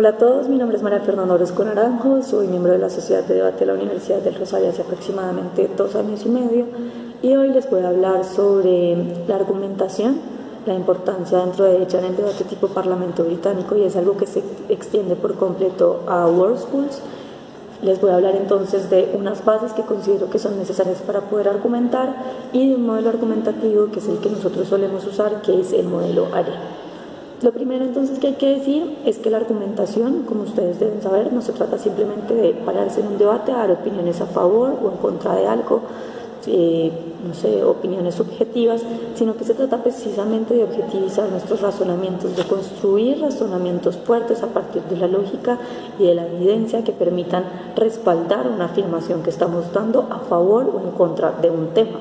Hola a todos, mi nombre es María Fernanda Orozco Naranjo, soy miembro de la Sociedad de Debate de la Universidad del Rosario hace aproximadamente 2 años y medio y hoy les voy a hablar sobre la argumentación, la importancia dentro de ella en el debate tipo Parlamento británico, y es algo que se extiende por completo a World Schools. Les voy a hablar entonces de unas bases que considero que son necesarias para poder argumentar y de un modelo argumentativo que es el que nosotros solemos usar, que es el modelo ARE. Lo primero entonces que hay que decir es que la argumentación, como ustedes deben saber, no se trata simplemente de pararse en un debate a dar opiniones a favor o en contra de algo, no sé, opiniones subjetivas, sino que se trata precisamente de objetivizar nuestros razonamientos, de construir razonamientos fuertes a partir de la lógica y de la evidencia que permitan respaldar una afirmación que estamos dando a favor o en contra de un tema.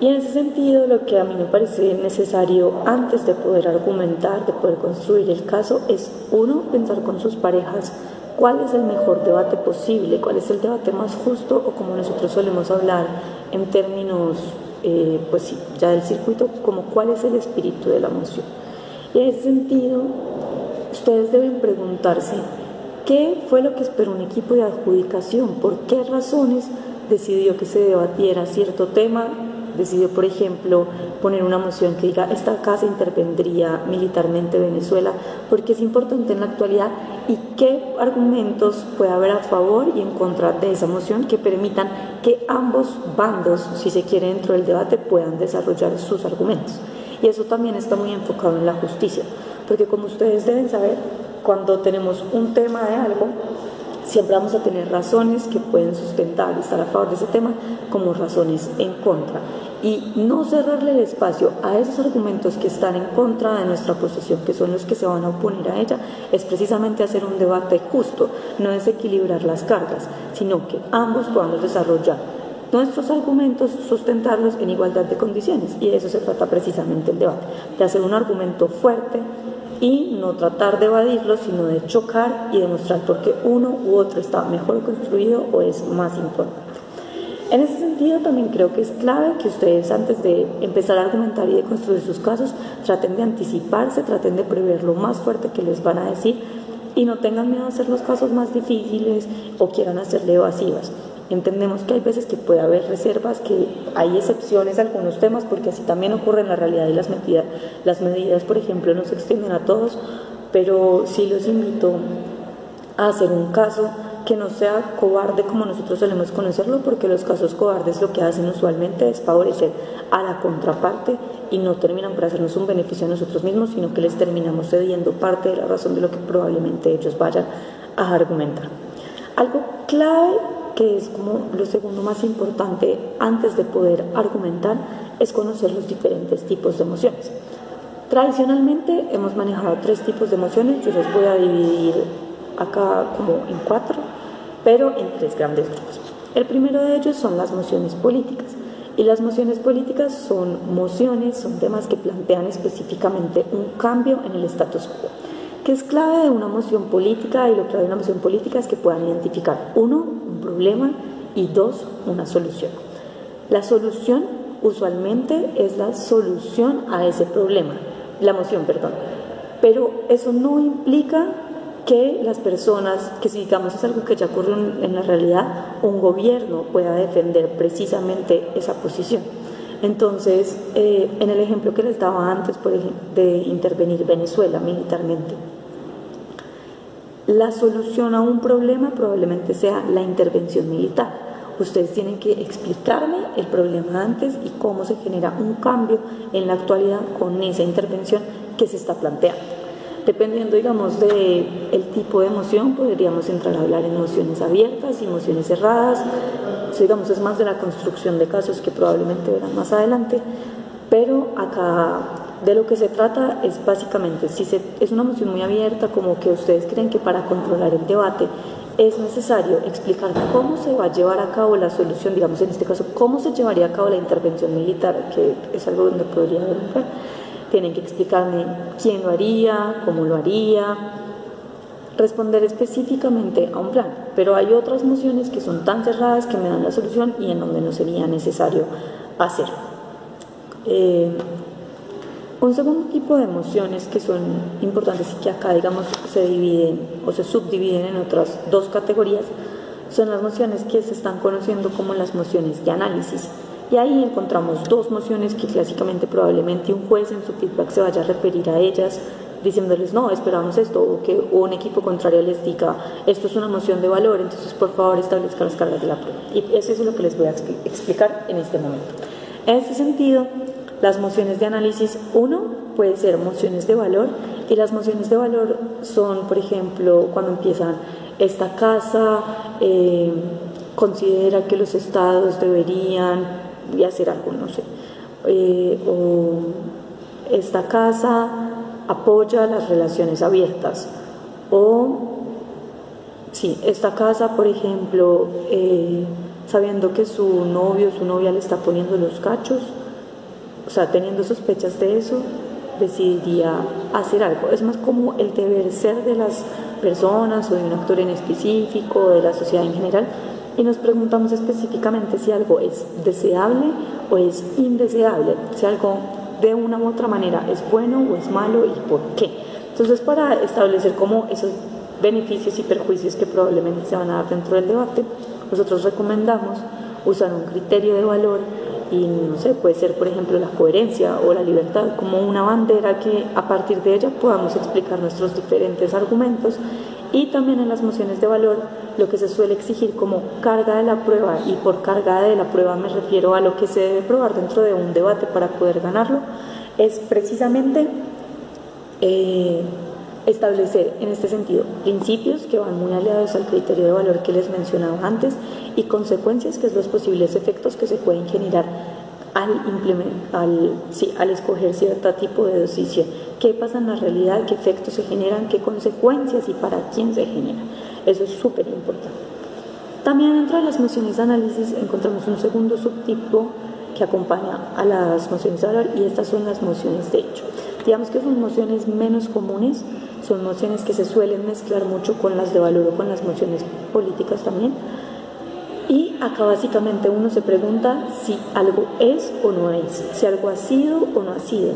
Y en ese sentido, lo que a mí me parece necesario antes de poder argumentar, de poder construir el caso, es uno, pensar con sus parejas cuál es el mejor debate posible, cuál es el debate más justo, o como nosotros solemos hablar en términos, pues sí, ya del circuito, como cuál es el espíritu de la moción. Y en ese sentido, ustedes deben preguntarse qué fue lo que esperó un equipo de adjudicación, por qué razones decidió que se debatiera cierto tema. Decidió, por ejemplo, poner una moción que diga esta casa intervendría militarmente Venezuela, porque es importante en la actualidad, y qué argumentos puede haber a favor y en contra de esa moción que permitan que ambos bandos, si se quiere, dentro del debate puedan desarrollar sus argumentos. Y eso también está muy enfocado en la justicia, porque como ustedes deben saber, cuando tenemos un tema de algo, siempre vamos a tener razones que pueden sustentar y estar a favor de ese tema como razones en contra. Y no cerrarle el espacio a esos argumentos que están en contra de nuestra posición, que son los que se van a oponer a ella, es precisamente hacer un debate justo, no desequilibrar las cargas, sino que ambos podamos desarrollar nuestros argumentos, sustentarlos en igualdad de condiciones. Y de eso se trata precisamente el debate, de hacer un argumento fuerte y no tratar de evadirlo, sino de chocar y demostrar por qué uno u otro está mejor construido o es más importante. En ese sentido, también creo que es clave que ustedes, antes de empezar a argumentar y de construir sus casos, traten de anticiparse, traten de prever lo más fuerte que les van a decir y no tengan miedo a hacer los casos más difíciles o quieran hacerle evasivas. Entendemos que hay veces que puede haber reservas, que hay excepciones a algunos temas, porque así también ocurre en la realidad, y las medidas, por ejemplo, no se extienden a todos, pero sí los invito a hacer un caso que no sea cobarde como nosotros solemos conocerlo, porque los casos cobardes lo que hacen usualmente es favorecer a la contraparte y no terminan por hacernos un beneficio a nosotros mismos, sino que les terminamos cediendo parte de la razón de lo que probablemente ellos vayan a argumentar. Algo clave, que es como lo segundo más importante antes de poder argumentar, es conocer los diferentes tipos de emociones. Tradicionalmente hemos manejado 3 tipos de emociones, yo los voy a dividir acá como en 4, pero en 3 grandes grupos. El primero de ellos son las mociones políticas, y las mociones políticas son temas que plantean específicamente un cambio en el status quo. ¿Qué es clave de una moción política? Y lo clave de una moción política es que puedan identificar, 1, un problema, y 2, una solución. La solución usualmente es la solución a ese problema, la moción, perdón, pero eso no implica que las personas, que si digamos es algo que ya ocurre en la realidad, un gobierno pueda defender precisamente esa posición. Entonces, en el ejemplo que les daba antes, por ejemplo, de intervenir Venezuela militarmente, la solución a un problema probablemente sea la intervención militar. Ustedes tienen que explicarme el problema antes y cómo se genera un cambio en la actualidad con esa intervención que se está planteando. Dependiendo, digamos, del tipo de emoción, podríamos entrar a hablar en emociones abiertas y emociones cerradas. Eso, digamos, es más de la construcción de casos que probablemente verán más adelante, pero acá de lo que se trata es básicamente, si es una emoción muy abierta, como que ustedes creen que para controlar el debate es necesario explicar cómo se va a llevar a cabo la solución, digamos en este caso, cómo se llevaría a cabo la intervención militar, que es algo donde podría haber un plan. Tienen que explicarme quién lo haría, cómo lo haría, responder específicamente a un plan. Pero hay otras mociones que son tan cerradas que me dan la solución y en donde no sería necesario hacer. Un segundo tipo de emociones que son importantes y que acá, digamos, se dividen o se subdividen en otras dos categorías son las emociones que se están conociendo como las emociones de análisis. Y ahí encontramos dos emociones que clásicamente probablemente un juez en su feedback se vaya a referir a ellas diciéndoles no, esperamos esto, o que un equipo contrario les diga esto es una emoción de valor, entonces por favor establezcan las cargas de la prueba. Y eso es lo que les voy a explicar en este momento. En este sentido, las emociones de análisis, uno, puede ser emociones de valor, y las emociones de valor son, por ejemplo, cuando empiezan esta casa considera que los estados deberían hacer algo, no sé, o esta casa apoya las relaciones abiertas, o sí, esta casa, por ejemplo, sabiendo que su novio o su novia le está poniendo los cachos, o sea, teniendo sospechas de eso, decidiría hacer algo. Es más como el deber ser de las personas o de un actor en específico o de la sociedad en general, y nos preguntamos específicamente si algo es deseable o es indeseable, si algo de una u otra manera es bueno o es malo y por qué. Entonces, para establecer como esos beneficios y perjuicios que probablemente se van a dar dentro del debate, nosotros recomendamos usar un criterio de valor y no sé, puede ser por ejemplo la coherencia o la libertad como una bandera que a partir de ella podamos explicar nuestros diferentes argumentos. Y también en las mociones de valor lo que se suele exigir como carga de la prueba, y por carga de la prueba me refiero a lo que se debe probar dentro de un debate para poder ganarlo, es precisamente establecer en este sentido principios que van muy aliados al criterio de valor que les mencionaba antes, y consecuencias, que es los posibles efectos que se pueden generar al escoger cierto tipo de dosis. ¿Qué pasa en la realidad? ¿Qué efectos se generan? ¿Qué consecuencias y para quién se generan? Eso es súper importante. También dentro de las mociones de análisis encontramos un segundo subtipo que acompaña a las mociones de valor, y estas son las mociones de hecho. Digamos que son mociones menos comunes, son mociones que se suelen mezclar mucho con las de valor o con las mociones políticas también. Y acá básicamente uno se pregunta si algo es o no es, si algo ha sido o no ha sido.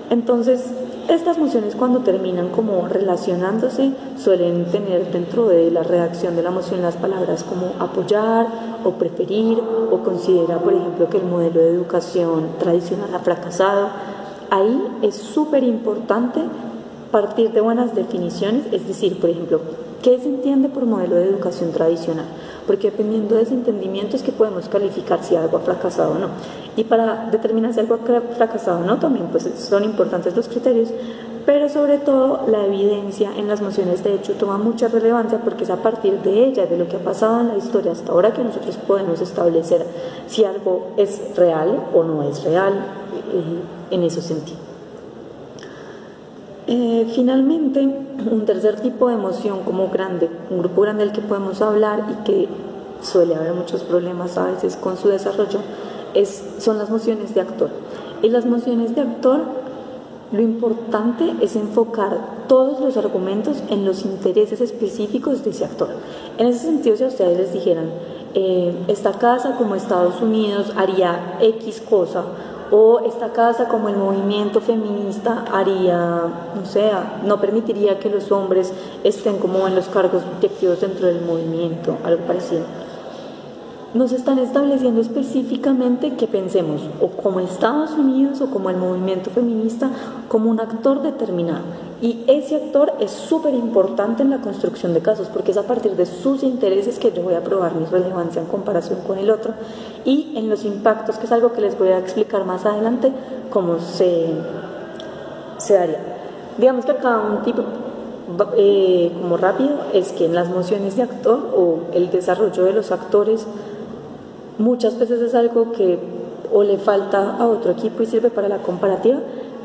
Entonces, estas mociones cuando terminan como relacionándose suelen tener dentro de la redacción de la moción las palabras como apoyar o preferir, o considera, por ejemplo, que el modelo de educación tradicional ha fracasado. Ahí es súper importante partir de buenas definiciones, es decir, por ejemplo, ¿qué se entiende por modelo de educación tradicional? Porque dependiendo de ese entendimiento es que podemos calificar si algo ha fracasado o no. Y para determinar si algo ha fracasado o no, también pues son importantes los criterios, pero sobre todo la evidencia en las mociones de hecho toma mucha relevancia, porque es a partir de ella, de lo que ha pasado en la historia hasta ahora, que nosotros podemos establecer si algo es real o no es real en ese sentido. Finalmente, un tercer tipo de emoción como grande, un grupo grande del que podemos hablar y que suele haber muchos problemas a veces con su desarrollo, son las emociones de actor. Y las emociones de actor, lo importante es enfocar todos los argumentos en los intereses específicos de ese actor. En ese sentido, si a ustedes les dijeran, esta casa como Estados Unidos haría X cosa, o esta casa como el movimiento feminista haría, no sé, no permitiría que los hombres estén como en los cargos directivos dentro del movimiento, algo parecido. Nos están estableciendo específicamente que pensemos o como Estados Unidos o como el movimiento feminista, como un actor determinado. Y ese actor es súper importante en la construcción de casos, porque es a partir de sus intereses que yo voy a probar mi relevancia en comparación con el otro, y en los impactos, que es algo que les voy a explicar más adelante cómo se daría. Digamos que acá un tipo como rápido es que en las mociones de actor o el desarrollo de los actores muchas veces es algo que o le falta a otro equipo y sirve para la comparativa,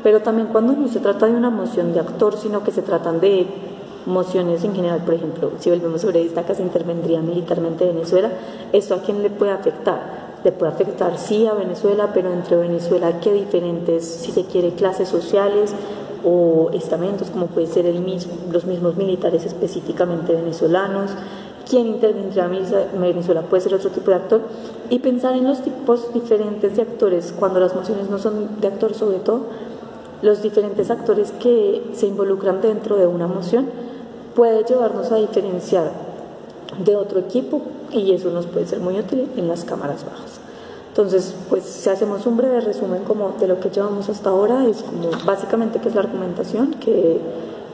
pero también cuando no se trata de una moción de actor, sino que se tratan de mociones en general. Por ejemplo, si volvemos sobre esta que se intervendría militarmente Venezuela, ¿esto a quién le puede afectar? Le puede afectar sí a Venezuela, pero entre Venezuela qué diferentes, si se quiere, clases sociales o estamentos, como puede ser los mismos militares específicamente venezolanos. ¿Quién intervendría en Venezuela? Puede ser otro tipo de actor. Y pensar en los tipos diferentes de actores cuando las mociones no son de actor, sobre todo, los diferentes actores que se involucran dentro de una moción puede llevarnos a diferenciar de otro equipo y eso nos puede ser muy útil en las cámaras bajas. Entonces, pues si hacemos un breve resumen como de lo que llevamos hasta ahora, es como básicamente qué es la argumentación, que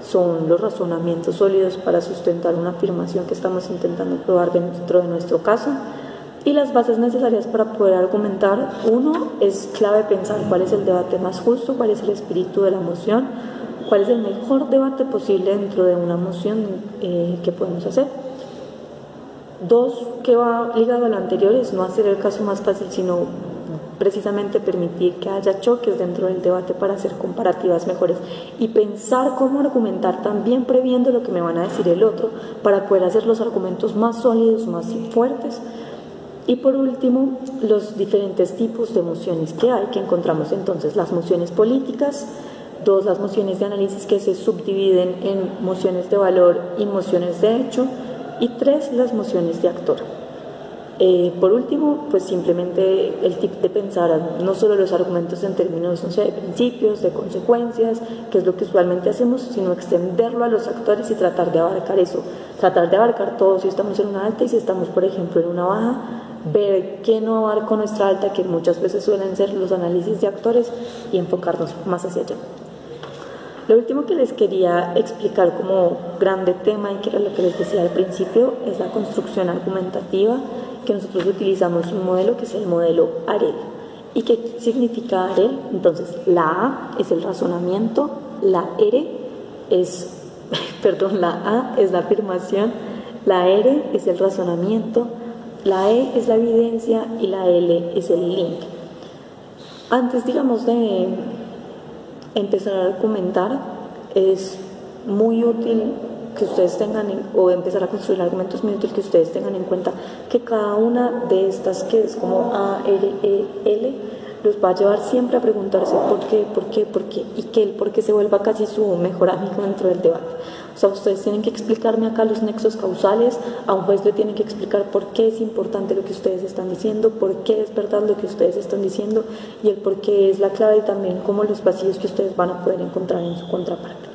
son los razonamientos sólidos para sustentar una afirmación que estamos intentando probar dentro de nuestro caso, y las bases necesarias para poder argumentar. Uno, es clave pensar cuál es el debate más justo, cuál es el espíritu de la moción, cuál es el mejor debate posible dentro de una moción que podemos hacer. Dos, que va ligado a lo anterior, es no hacer el caso más fácil, sino precisamente permitir que haya choques dentro del debate para hacer comparativas mejores y pensar cómo argumentar también previendo lo que me van a decir el otro para poder hacer los argumentos más sólidos, más fuertes. Y por último, los diferentes tipos de mociones que hay, que encontramos entonces las mociones políticas, dos, las mociones de análisis que se subdividen en mociones de valor y mociones de hecho, y tres, las mociones de actor. Por último, pues simplemente el tip de pensar no solo los argumentos en términos, no sé, de principios, de consecuencias, que es lo que usualmente hacemos, sino extenderlo a los actores y tratar de abarcar eso, tratar de abarcar todo si estamos en una alta y si estamos, por ejemplo, en una baja, ver qué no abarco nuestra alta, que muchas veces suelen ser los análisis de actores, y enfocarnos más hacia allá. Lo último que les quería explicar como grande tema, y que era lo que les decía al principio, es la construcción argumentativa, que nosotros utilizamos un modelo que es el modelo AREL. ¿Y qué significa AREL? Entonces, la A es el razonamiento, la R es, la A es la afirmación, la R es el razonamiento, la E es la evidencia y la L es el link. Antes, digamos, de empezar a argumentar, es muy útil que ustedes tengan, o empezar a construir argumentos, muy útil que ustedes tengan en cuenta que cada una de estas, que es como A, R, E, L, los va a llevar siempre a preguntarse por qué, y que el por qué se vuelva casi su mejor amigo dentro del debate. O sea, ustedes tienen que explicarme acá los nexos causales, a un juez le tienen que explicar por qué es importante lo que ustedes están diciendo, por qué es verdad lo que ustedes están diciendo, y el por qué es la clave, y también como los vacíos que ustedes van a poder encontrar en su contraparte.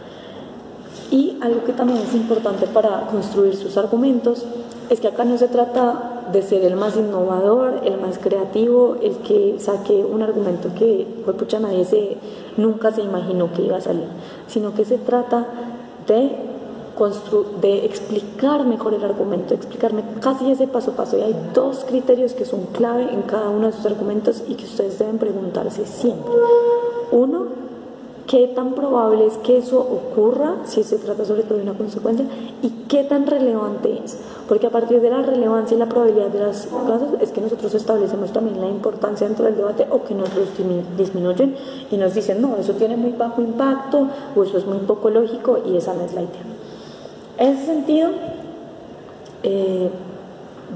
Y algo que también es importante para construir sus argumentos es que acá no se trata de ser el más innovador, el más creativo, el que saque un argumento que pucha, nunca se imaginó que iba a salir, sino que se trata de explicar mejor el argumento, explicarme casi ese paso a paso. Y hay dos criterios que son clave en cada uno de sus argumentos y que ustedes deben preguntarse siempre. Uno, ¿qué tan probable es que eso ocurra, si se trata sobre todo de una consecuencia? ¿Y qué tan relevante es? Porque a partir de la relevancia y la probabilidad de los casos es que nosotros establecemos también la importancia dentro del debate, o que nos los disminuyen y nos dicen, no, eso tiene muy bajo impacto, o eso es muy poco lógico, y esa no es la idea. En ese sentido,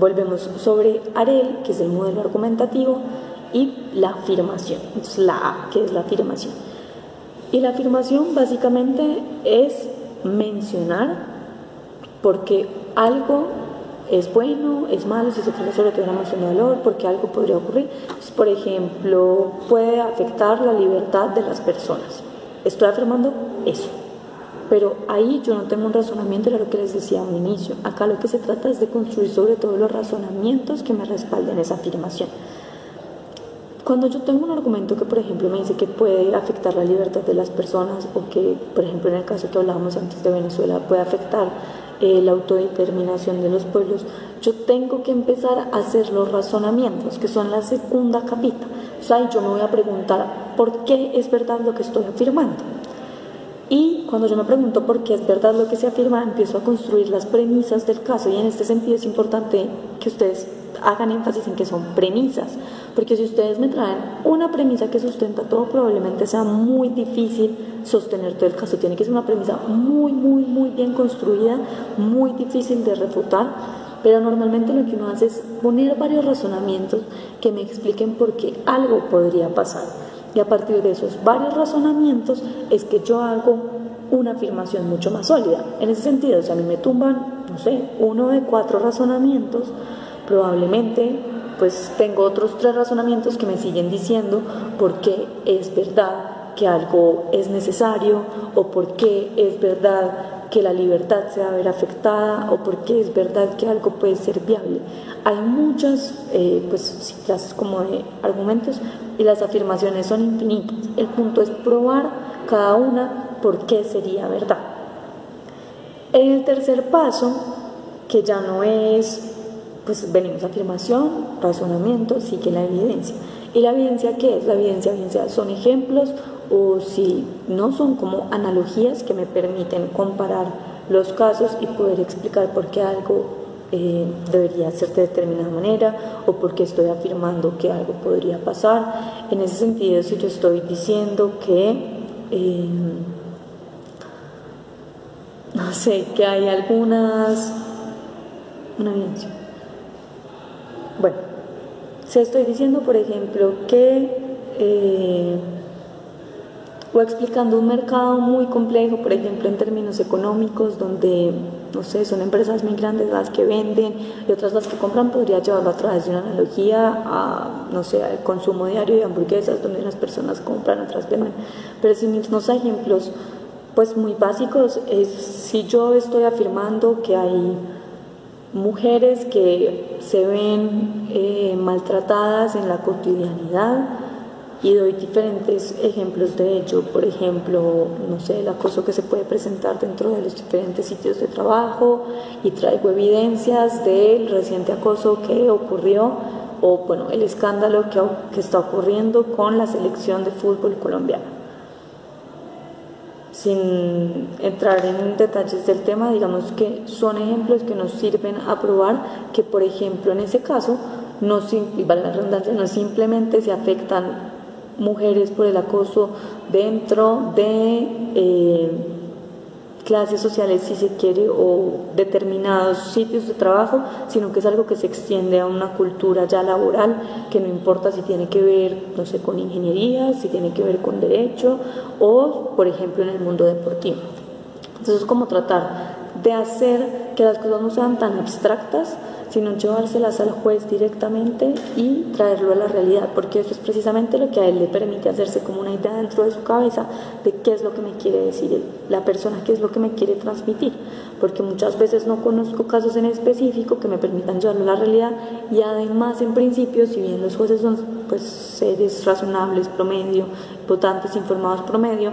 volvemos sobre AREL, que es el modelo argumentativo, y la afirmación. Entonces, la A, que es la afirmación. Y la afirmación básicamente es mencionar porque algo es bueno, es malo, si se trata sobre todo de una moción de valor, porque algo podría ocurrir. Entonces, por ejemplo, puede afectar la libertad de las personas. Estoy afirmando eso. Pero ahí yo no tengo un razonamiento, era lo que les decía al inicio. Acá lo que se trata es de construir sobre todo los razonamientos que me respalden esa afirmación. Cuando yo tengo un argumento que, por ejemplo, me dice que puede afectar la libertad de las personas, o que, por ejemplo, en el caso que hablábamos antes de Venezuela, puede afectar la autodeterminación de los pueblos, yo tengo que empezar a hacer los razonamientos, que son la segunda capita. O sea, yo me voy a preguntar por qué es verdad lo que estoy afirmando. Y cuando yo me pregunto por qué es verdad lo que se afirma, empiezo a construir las premisas del caso, y en este sentido es importante que ustedes hagan énfasis en que son premisas, porque si ustedes me traen una premisa que sustenta todo, probablemente sea muy difícil sostener todo el caso. Tiene que ser una premisa muy bien construida, muy difícil de refutar, pero normalmente lo que uno hace es poner varios razonamientos que me expliquen por qué algo podría pasar, y a partir de esos varios razonamientos es que yo hago una afirmación mucho más sólida. En ese sentido, si a mí me tumban, no sé, 1 de 4 razonamientos, probablemente pues tengo otros 3 razonamientos que me siguen diciendo por qué es verdad que algo es necesario, o por qué es verdad que la libertad se va a ver afectada, o por qué es verdad que algo puede ser viable. Hay muchas clases como de argumentos, y las afirmaciones son infinitas. El punto es probar cada una por qué sería verdad. En el tercer paso, que ya no es, pues venimos afirmación, razonamiento, sigue la evidencia. ¿Y la evidencia qué es? La evidencia son ejemplos, o si no, son como analogías que me permiten comparar los casos y poder explicar por qué algo debería ser de determinada manera, o por qué estoy afirmando que algo podría pasar. En ese sentido, si yo estoy diciendo que no sé, que hay una evidencia. Bueno, si estoy diciendo, por ejemplo, que o explicando un mercado muy complejo, por ejemplo, en términos económicos, donde, no sé, son empresas muy grandes las que venden y otras las que compran, podría llevarlo a través de una analogía a, no sé, al consumo diario de hamburguesas, donde unas personas compran, otras venden. Pero sin irnos a ejemplos pues muy básicos, si yo estoy afirmando que hay mujeres que se ven maltratadas en la cotidianidad, y doy diferentes ejemplos de ello, por ejemplo, no sé, el acoso que se puede presentar dentro de los diferentes sitios de trabajo, y traigo evidencias del reciente acoso que ocurrió, o bueno, el escándalo que está ocurriendo con la selección de fútbol colombiana. Sin entrar en detalles del tema, digamos que son ejemplos que nos sirven a probar que, por ejemplo, en ese caso, y vale la redundancia, no simplemente se afectan mujeres por el acoso dentro de clases sociales, si se quiere, o determinados sitios de trabajo, sino que es algo que se extiende a una cultura ya laboral, que no importa si tiene que ver, no sé, con ingeniería, si tiene que ver con derecho, o por ejemplo en el mundo deportivo. Entonces es como tratar de hacer que las cosas no sean tan abstractas, sino llevárselas al juez directamente y traerlo a la realidad, porque eso es precisamente lo que a él le permite hacerse como una idea dentro de su cabeza de qué es lo que me quiere decir la persona, qué es lo que me quiere transmitir, porque muchas veces no conozco casos en específico que me permitan llevarlo a la realidad. Y además, en principio, si bien los jueces son pues seres razonables promedio, votantes informados promedio,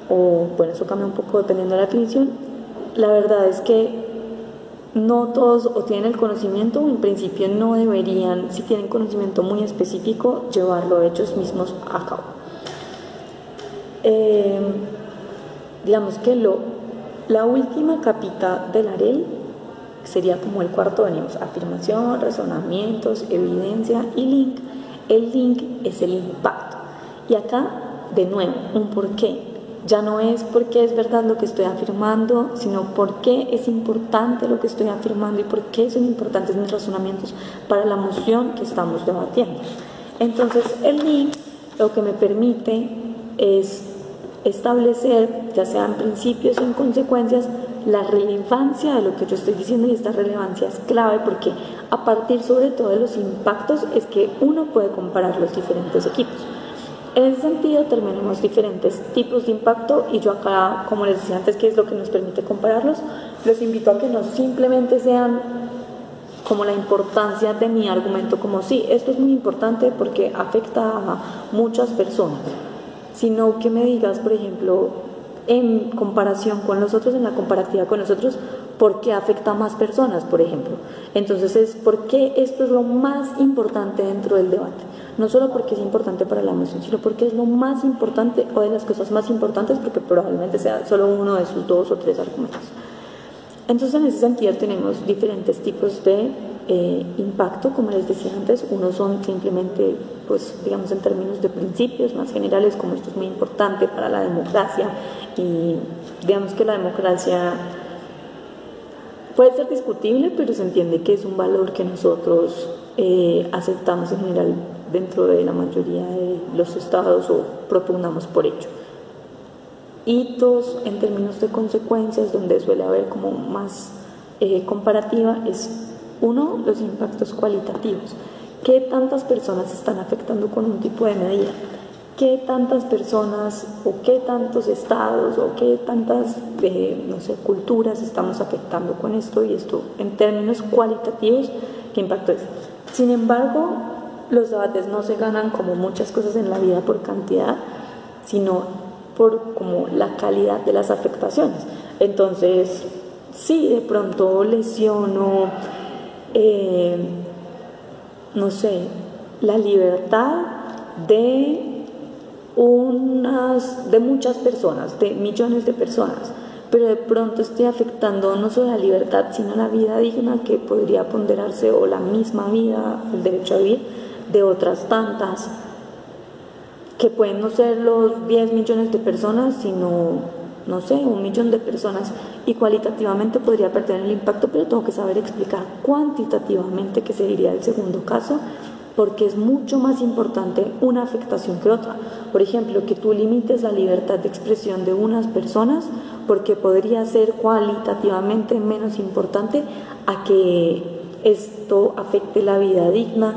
o bueno, eso cambia un poco dependiendo de la definición, la verdad es que no todos o tienen el conocimiento, o en principio no deberían, si tienen conocimiento muy específico, llevarlo ellos mismos a cabo. Digamos que la última capita del AREL sería como el cuarto, venimos afirmación, razonamientos, evidencia y link. El link es el impacto, y acá de nuevo un porqué. Ya no es porque es verdad lo que estoy afirmando, sino por qué es importante lo que estoy afirmando y por qué son importantes mis razonamientos para la moción que estamos debatiendo. Entonces, el link lo que me permite es establecer, ya sean principios o en consecuencias, la relevancia de lo que yo estoy diciendo, y esta relevancia es clave porque a partir sobre todo de los impactos es que uno puede comparar los diferentes equipos. En ese sentido, tenemos diferentes tipos de impacto, y yo acá, como les decía antes, que es lo que nos permite compararlos, los invito a que no simplemente sean como la importancia de mi argumento, como sí, esto es muy importante porque afecta a muchas personas, sino que me digas, por ejemplo, en comparación con los otros, en la comparativa con los otros, ¿por qué afecta a más personas, por ejemplo? Entonces es por qué esto es lo más importante dentro del debate. No solo porque es importante para la moción, sino porque es lo más importante, o de las cosas más importantes, porque probablemente sea solo uno de sus 2 o 3 argumentos. Entonces, en ese sentido, tenemos diferentes tipos de impacto, como les decía antes. Unos son simplemente, pues, digamos, en términos de principios más generales, como esto es muy importante para la democracia, y digamos que la democracia puede ser discutible, pero se entiende que es un valor que nosotros aceptamos en general dentro de la mayoría de los estados, o propugnamos por ello. Hitos en términos de consecuencias, donde suele haber como más comparativa, es uno, los impactos cualitativos. ¿Qué tantas personas están afectando con un tipo de medida? qué tantas personas o qué tantos estados o qué tantas, no sé, culturas estamos afectando con esto, y esto en términos cualitativos, ¿qué impacto es? Sin embargo, los debates no se ganan como muchas cosas en la vida por cantidad, sino por como la calidad de las afectaciones. Entonces, sí, de pronto lesiono, no sé, la libertad de muchas personas, de millones de personas, pero de pronto estoy afectando no solo la libertad, sino la vida digna que podría ponderarse, o la misma vida, el derecho a vivir, de otras tantas, que pueden no ser los 10 millones de personas, sino, no sé, 1 millón de personas, y cualitativamente podría perder el impacto, pero tengo que saber explicar cuantitativamente, que sería el segundo caso, porque es mucho más importante una afectación que otra. Por ejemplo, que tú limites la libertad de expresión de unas personas, porque podría ser cualitativamente menos importante a que esto afecte la vida digna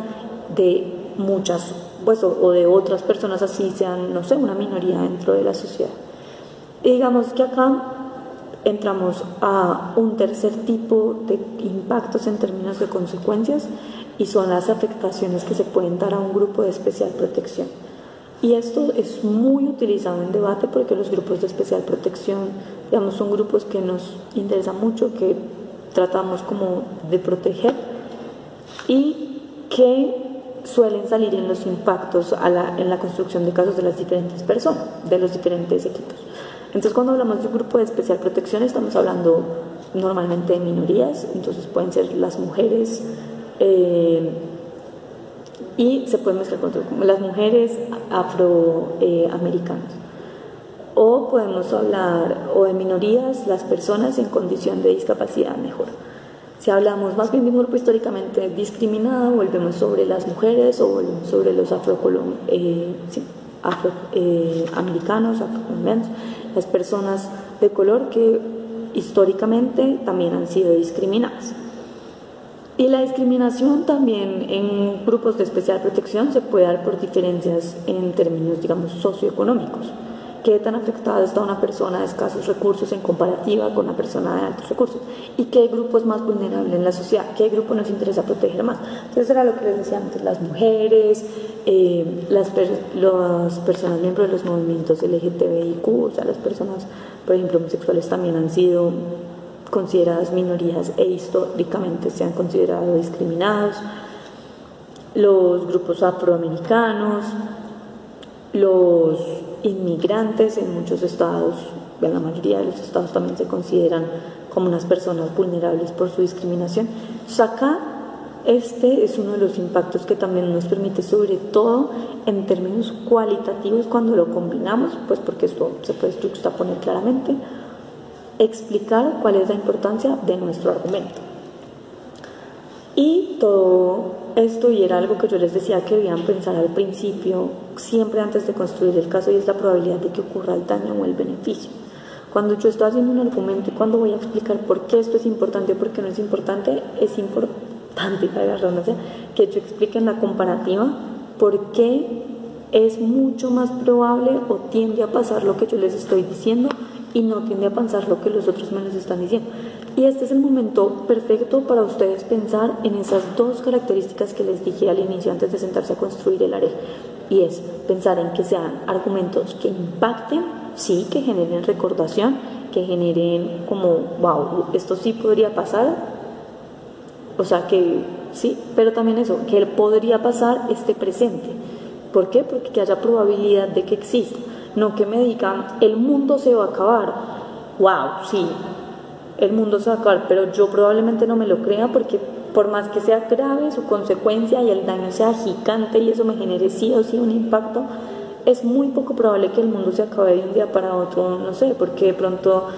de muchas, pues, o de otras personas, así sean, no sé, una minoría dentro de la sociedad. Y digamos que acá entramos a un tercer tipo de impactos en términos de consecuencias, y son las afectaciones que se pueden dar a un grupo de especial protección. Y esto es muy utilizado en debate, porque los grupos de especial protección, digamos, son grupos que nos interesan mucho, que tratamos como de proteger, y que suelen salir en los impactos en la construcción de casos de las diferentes personas, de los diferentes equipos. Entonces, cuando hablamos de un grupo de especial protección, estamos hablando normalmente de minorías, entonces pueden ser las mujeres, y se pueden mezclar con las mujeres afroamericanas, o podemos hablar o de minorías, las personas en condición de discapacidad mejor. Si hablamos más bien de un grupo históricamente discriminado, volvemos sobre las mujeres, o volvemos sobre los afroamericanos, afrocolombianos, las personas de color que históricamente también han sido discriminadas. Y la discriminación también en grupos de especial protección se puede dar por diferencias en términos, digamos, socioeconómicos. ¿Qué tan afectada está una persona de escasos recursos en comparativa con una persona de altos recursos? ¿Y qué grupo es más vulnerable en la sociedad? ¿Qué grupo nos interesa proteger más? Entonces era lo que les decía antes: las mujeres, las personas miembros de los movimientos LGTBIQ, o sea, las personas, por ejemplo, homosexuales, también han sido consideradas minorías e históricamente se han considerado discriminados. Los grupos afroamericanos, los inmigrantes en muchos estados, en la mayoría de los estados, también se consideran como unas personas vulnerables por su discriminación. Entonces acá este es uno de los impactos que también nos permite, sobre todo en términos cualitativos, cuando lo combinamos, pues porque esto se puede juxtaponer claramente, explicar cuál es la importancia de nuestro argumento. Y todo esto, y era algo que yo les decía que debían pensar al principio, siempre antes de construir el caso, y es la probabilidad de que ocurra el daño o el beneficio. Cuando yo estoy haciendo un argumento y cuando voy a explicar por qué esto es importante o por qué no es importante que yo explique en la comparativa por qué es mucho más probable o tiende a pasar lo que yo les estoy diciendo, y no tiende a pasar lo que los otros me les están diciendo. Y este es el momento perfecto para ustedes pensar en esas dos características que les dije al inicio, antes de sentarse a construir el AREG, y es pensar en que sean argumentos que impacten, sí, que generen recordación, que generen como, wow, esto sí podría pasar, o sea que sí, pero también eso, que él podría pasar esté presente. ¿Por qué? Porque que haya probabilidad de que exista. No que me digan, el mundo se va a acabar. Wow, sí, el mundo se va a acabar, pero yo probablemente no me lo crea, porque por más que sea grave su consecuencia y el daño sea gigante y eso me genere sí o sí un impacto, es muy poco probable que el mundo se acabe de un día para otro, no sé, porque de pronto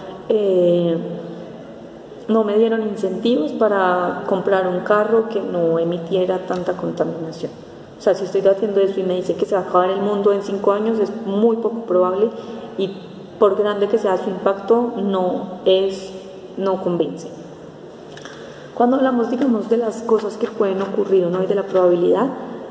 no me dieron incentivos para comprar un carro que no emitiera tanta contaminación. O sea, si estoy haciendo eso y me dice que se va a acabar el mundo en 5 años, es muy poco probable, y por grande que sea su impacto, no convence. Cuando hablamos, digamos, de las cosas que pueden ocurrir o no y de la probabilidad,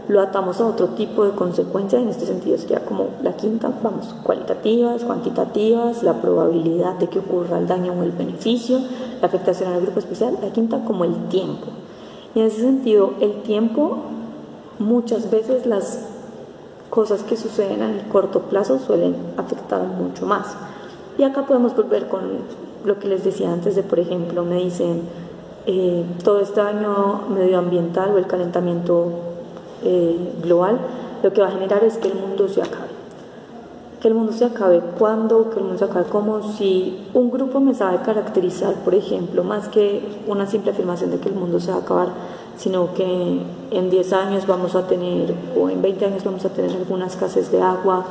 lo atamos a otro tipo de consecuencia. En este sentido sería como la quinta, vamos, cualitativas, cuantitativas, la probabilidad de que ocurra el daño o el beneficio, la afectación al grupo especial, la quinta como el tiempo. Y en ese sentido, el tiempo, muchas veces las cosas que suceden en el corto plazo suelen afectar mucho más. Y acá podemos volver con lo que les decía antes de, por ejemplo, me dicen todo este daño medioambiental o el calentamiento global, lo que va a generar es que el mundo se acabe. Que el mundo se acabe ¿cuándo? Que el mundo se acabe como si un grupo me sabe caracterizar, por ejemplo, más que una simple afirmación de que el mundo se va a acabar, sino que en 10 años vamos a tener, o en 20 años vamos a tener alguna escasez de agua,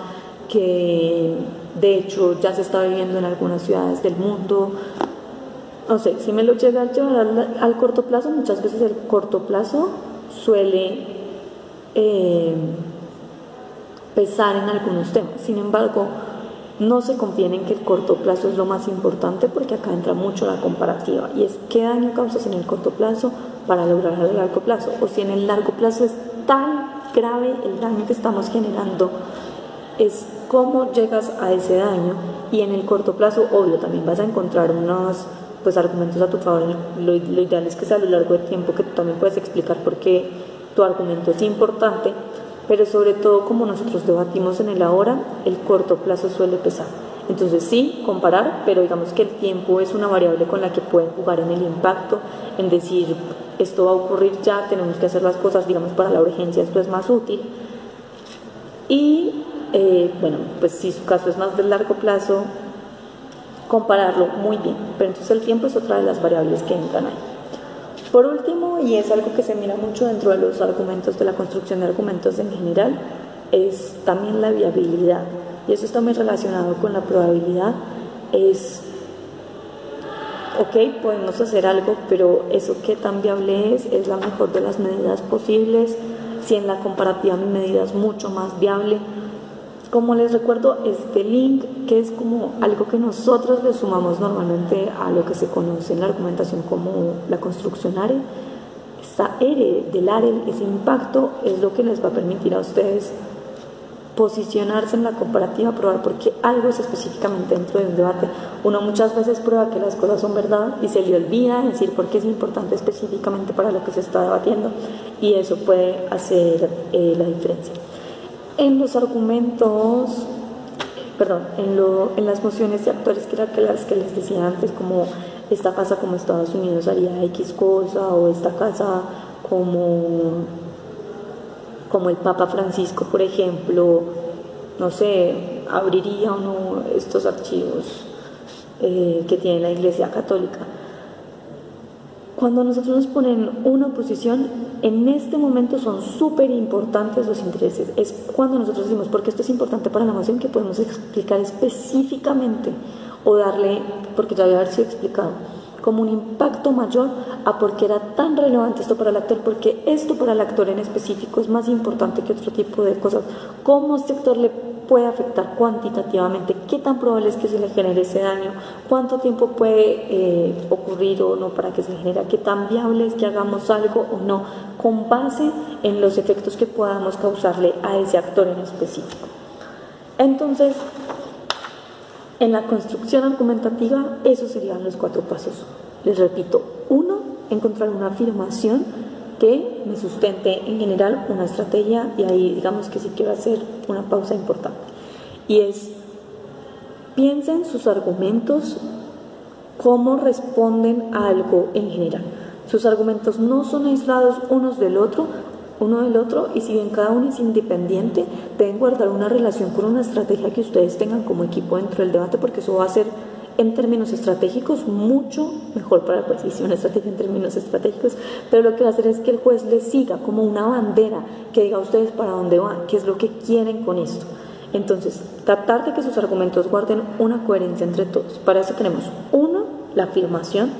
que de hecho ya se está viviendo en algunas ciudades del mundo. No sé, si me lo llega a llevar al corto plazo, muchas veces el corto plazo suele pesar en algunos temas. Sin embargo, no se confíen en que el corto plazo es lo más importante, porque acá entra mucho la comparativa, y es qué daño causas en el corto plazo para lograr el largo plazo, o si en el largo plazo es tan grave el daño que estamos generando, es cómo llegas a ese daño. Y en el corto plazo, obvio, también vas a encontrar unos argumentos a tu favor. Lo ideal es que sea a lo largo del tiempo que tú también puedes explicar por qué tu argumento es importante, pero sobre todo, como nosotros debatimos en el ahora, el corto plazo suele pesar. Entonces sí, comparar, pero digamos que el tiempo es una variable con la que pueden jugar en el impacto, en decir, esto va a ocurrir ya, tenemos que hacer las cosas, digamos, para la urgencia esto es más útil. Y bueno, pues si su caso es más de largo plazo, compararlo muy bien, pero entonces el tiempo es otra de las variables que entran ahí. Por último, y es algo que se mira mucho dentro de los argumentos, de la construcción de argumentos en general, es también la viabilidad, y eso está muy relacionado con la probabilidad. Es, ok, podemos hacer algo, pero eso qué tan viable es la mejor de las medidas posibles. Si en la comparativa mi medida es mucho más viable. Como les recuerdo, este link, que es como algo que nosotros le sumamos normalmente a lo que se conoce en la argumentación como la construcción ARE, esa R del ARE, ese impacto, es lo que les va a permitir a ustedes posicionarse en la comparativa, probar por qué algo es específicamente dentro de un debate. Uno muchas veces prueba que las cosas son verdad y se le olvida decir por qué es importante específicamente para lo que se está debatiendo, y eso puede hacer la diferencia. En los argumentos, perdón, en las mociones de actores, que era las que les decía antes, como esta casa como Estados Unidos haría X cosa, o esta casa como el Papa Francisco, por ejemplo, no sé, abriría o no estos archivos que tiene la Iglesia Católica. Cuando nosotros nos ponen una posición, en este momento son súper importantes los intereses. Es cuando nosotros decimos, porque esto es importante para la moción, que podemos explicar específicamente o darle, porque ya debe haber sido explicado, como un impacto mayor a por qué era tan relevante esto para el actor, porque esto para el actor en específico es más importante que otro tipo de cosas. ¿Cómo este actor le puede afectar cuantitativamente? ¿Qué tan probable es que se le genere ese daño? ¿Cuánto tiempo puede ocurrir o no para que se genere? ¿Qué tan viable es que hagamos algo o no? Con base en los efectos que podamos causarle a ese actor en específico. Entonces, en la construcción argumentativa, esos serían los 4 pasos. Les repito: 1, encontrar una afirmación que me sustente en general una estrategia, y ahí digamos que sí quiero hacer una pausa importante, y es: piensen sus argumentos, cómo responden a algo en general. Sus argumentos no son aislados uno del otro, y si bien cada uno es independiente, deben guardar una relación con una estrategia que ustedes tengan como equipo dentro del debate, porque eso va a ser, en términos estratégicos, mucho mejor para el juez. Y si una estrategia en términos estratégicos, pero lo que va a hacer es que el juez les siga como una bandera, que diga a ustedes para dónde van, qué es lo que quieren con esto. Entonces, tratar de que sus argumentos guarden una coherencia entre todos. Para eso tenemos: 1, la afirmación;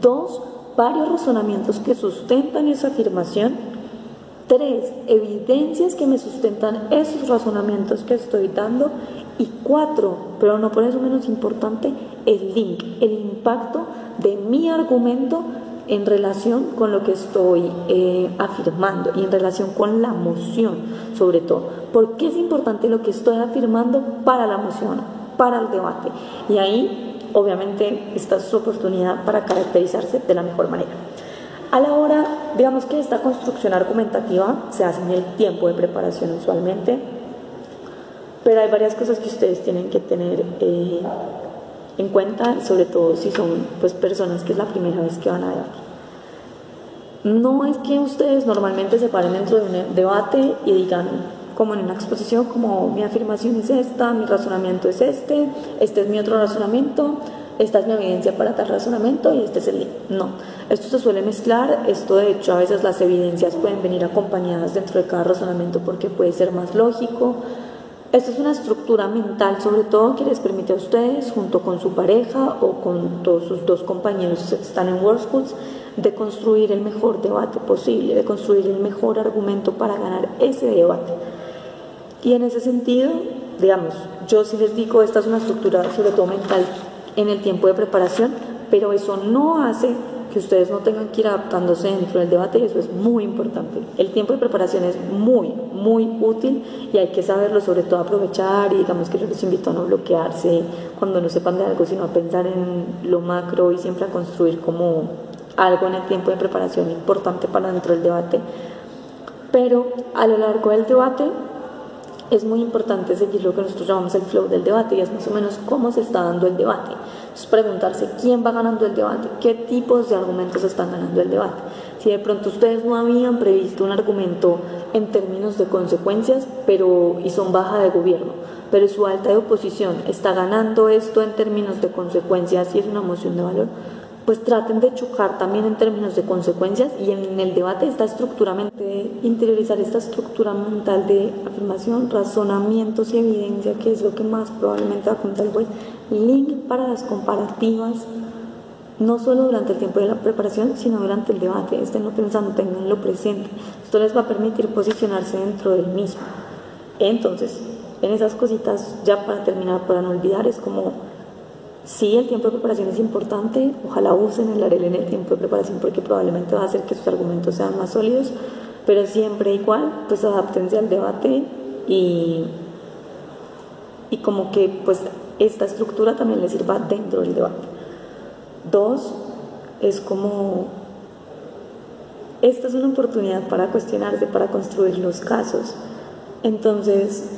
2, varios razonamientos que sustentan esa afirmación; 3, evidencias que me sustentan esos razonamientos que estoy dando; y 4, pero no por eso menos importante, el link, el impacto de mi argumento en relación con lo que estoy afirmando y en relación con la moción, sobre todo. ¿Por qué es importante lo que estoy afirmando para la moción, para el debate? Y ahí, obviamente, esta es su oportunidad para caracterizarse de la mejor manera. A la hora, digamos que esta construcción argumentativa se hace en el tiempo de preparación usualmente, pero hay varias cosas que ustedes tienen que tener en cuenta, sobre todo si son pues personas que es la primera vez que van a debatir. No es que ustedes normalmente se paren dentro de un debate y digan, como en una exposición, como mi afirmación es esta, mi razonamiento es este es mi otro razonamiento, esta es mi evidencia para tal razonamiento y este es el link. No, esto se suele mezclar. Esto, de hecho, a veces las evidencias pueden venir acompañadas dentro de cada razonamiento porque puede ser más lógico. Esto es una estructura mental, sobre todo, que les permite a ustedes, junto con su pareja o con todos sus dos compañeros que están en World Schools, de construir el mejor debate posible, de construir el mejor argumento para ganar ese debate. Y en ese sentido, digamos, yo sí les digo, esta es una estructura sobre todo mental en el tiempo de preparación, pero eso no hace que ustedes no tengan que ir adaptándose dentro del debate, y eso es muy importante. El tiempo de preparación es muy, muy útil y hay que saberlo, sobre todo aprovechar, y digamos que yo les invito a no bloquearse cuando no sepan de algo, sino a pensar en lo macro y siempre a construir como algo en el tiempo de preparación importante para dentro del debate. Pero a lo largo del debate es muy importante seguir lo que nosotros llamamos el flow del debate, y es más o menos cómo se está dando el debate. Entonces, preguntarse quién va ganando el debate, qué tipos de argumentos están ganando el debate. Si de pronto ustedes no habían previsto un argumento en términos de consecuencias, y son baja de gobierno, pero su alta de oposición está ganando esto en términos de consecuencias y es una moción de valor, pues traten de chocar también en términos de consecuencias, y en el debate esta estructura mental, interiorizar esta estructura mental de afirmación, razonamientos y evidencia, que es lo que más probablemente va a contar el juez. Link para las comparativas, no solo durante el tiempo de la preparación, sino durante el debate. Estén pensando, tenganlo presente. Esto les va a permitir posicionarse dentro del mismo. Entonces, en esas cositas, ya para terminar, para no olvidar, es como, sí, el tiempo de preparación es importante. Ojalá usen el AREL en el tiempo de preparación, porque probablemente va a hacer que sus argumentos sean más sólidos, pero siempre igual, pues adáptense al debate y como que pues esta estructura también les sirva dentro del debate. 2, es como, esta es una oportunidad para cuestionarse, para construir los casos. Entonces,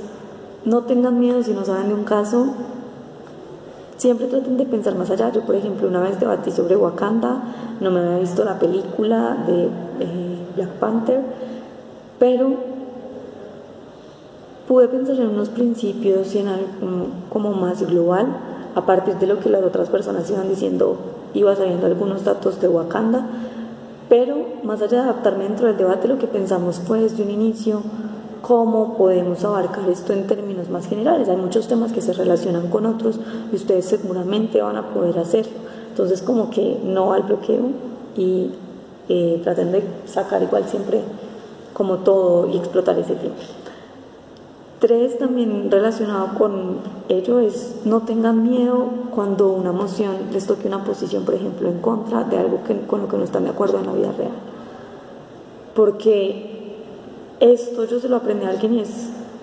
no tengan miedo si no saben de un caso. Siempre traten de pensar más allá. Yo, por ejemplo, una vez debatí sobre Wakanda, no me había visto la película de Black Panther, pero pude pensar en unos principios y en algo como más global, a partir de lo que las otras personas iban diciendo. Iba sabiendo algunos datos de Wakanda, pero más allá de adaptarme dentro del debate, lo que pensamos fue desde un inicio cómo podemos abarcar esto en términos más generales. Hay muchos temas que se relacionan con otros y ustedes seguramente van a poder hacerlo. Entonces, como que no al bloqueo y traten de sacar igual siempre como todo y explotar ese tiempo. 3, también relacionado con ello, es no tengan miedo cuando una moción les toque una posición, por ejemplo, en contra de algo con lo que no están de acuerdo en la vida real. Porque esto yo se lo aprendí a alguien, y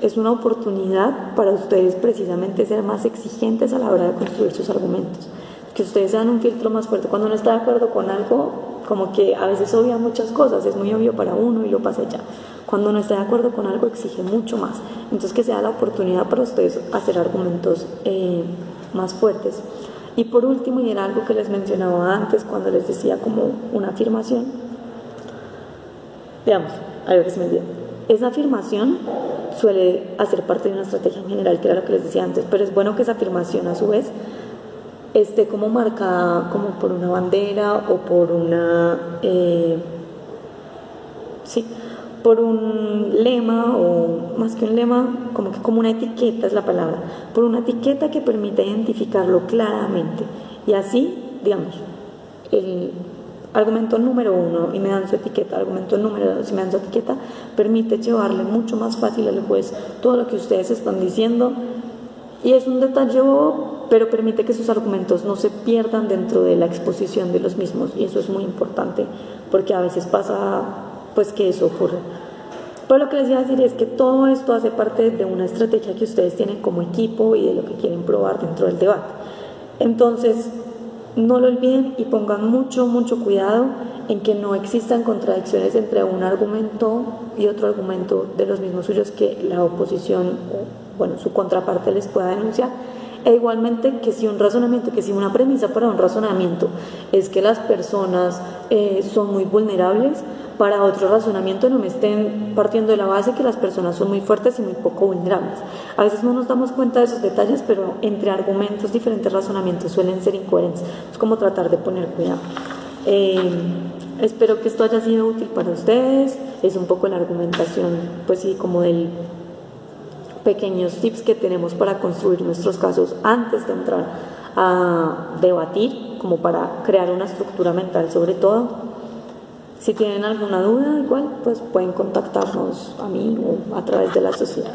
es una oportunidad para ustedes precisamente ser más exigentes a la hora de construir sus argumentos. Que ustedes sean un filtro más fuerte. Cuando uno está de acuerdo con algo, como que a veces obvia muchas cosas, es muy obvio para uno y lo pasa ya. Cuando uno está de acuerdo con algo, exige mucho más. Entonces, que sea la oportunidad para ustedes hacer argumentos más fuertes. Y por último, y era algo que les mencionaba antes cuando les decía como una afirmación, veamos, a ver si me olvidé. Esa afirmación suele hacer parte de una estrategia en general, que era lo que les decía antes, pero es bueno que esa afirmación a su vez esté como marcada como por una bandera o por una por un lema, o más que un lema, como una etiqueta es la palabra, por una etiqueta que permita identificarlo claramente. Y así, digamos, el argumento número 1 y me dan su etiqueta, argumento número 2 y me dan su etiqueta, permite llevarle mucho más fácil al juez todo lo que ustedes están diciendo. Y es un detalle, pero permite que sus argumentos no se pierdan dentro de la exposición de los mismos, y eso es muy importante porque a veces pasa pues que eso ocurre. Pero lo que les iba a decir es que todo esto hace parte de una estrategia que ustedes tienen como equipo y de lo que quieren probar dentro del debate. Entonces, no lo olviden y pongan mucho cuidado en que no existan contradicciones entre un argumento y otro argumento de los mismos suyos que la oposición, bueno, su contraparte les pueda denunciar. E igualmente que si un razonamiento, que si una premisa para un razonamiento es que las personas son muy vulnerables, para otro razonamiento no me estén partiendo de la base que las personas son muy fuertes y muy poco vulnerables. A veces no nos damos cuenta de esos detalles, pero entre argumentos, diferentes razonamientos suelen ser incoherentes. Es como tratar de poner cuidado. Espero que esto haya sido útil para ustedes. Es un poco la argumentación, pues sí, como del pequeños tips que tenemos para construir nuestros casos antes de entrar a debatir, como para crear una estructura mental sobre todo. Si tienen alguna duda, igual pues pueden contactarnos a mí o a través de la sociedad.